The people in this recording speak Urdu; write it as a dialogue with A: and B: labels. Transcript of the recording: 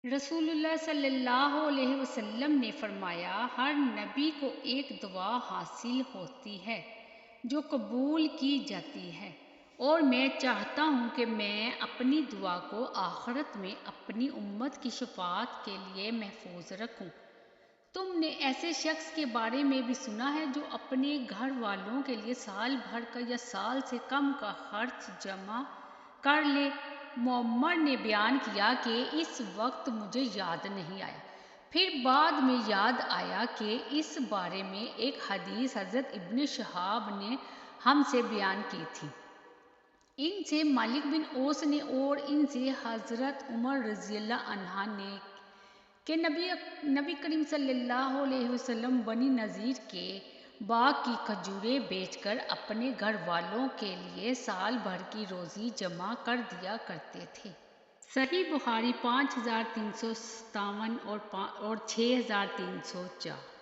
A: رسول اللہ صلی اللہ علیہ وسلم نے فرمایا، ہر نبی کو ایک دعا حاصل ہوتی ہے جو قبول کی جاتی ہے، اور میں چاہتا ہوں کہ میں اپنی دعا کو آخرت میں اپنی امت کی شفاعت کے لیے محفوظ رکھوں۔ تم نے ایسے شخص کے بارے میں بھی سنا ہے جو اپنے گھر والوں کے لیے سال بھر کا یا سال سے کم کا خرچ جمع کر لے۔ معمر نے بیان کیا کہ اس وقت مجھے یاد نہیں آیا، پھر بعد میں یاد آیا کہ اس بارے میں ایک حدیث حضرت ابن شہاب نے ہم سے بیان کی تھی۔ ان سے مالک بن اوس نے اور ان سے حضرت عمر رضی اللہ عنہ نے کہ نبی کریم صلی اللہ علیہ وسلم بنی نذیر کے باغ کی کھجوریں بیچ کر اپنے گھر والوں کے لیے سال بھر کی روزی جمع کر دیا کرتے تھے۔ صحیح بخاری 5357 اور 6304۔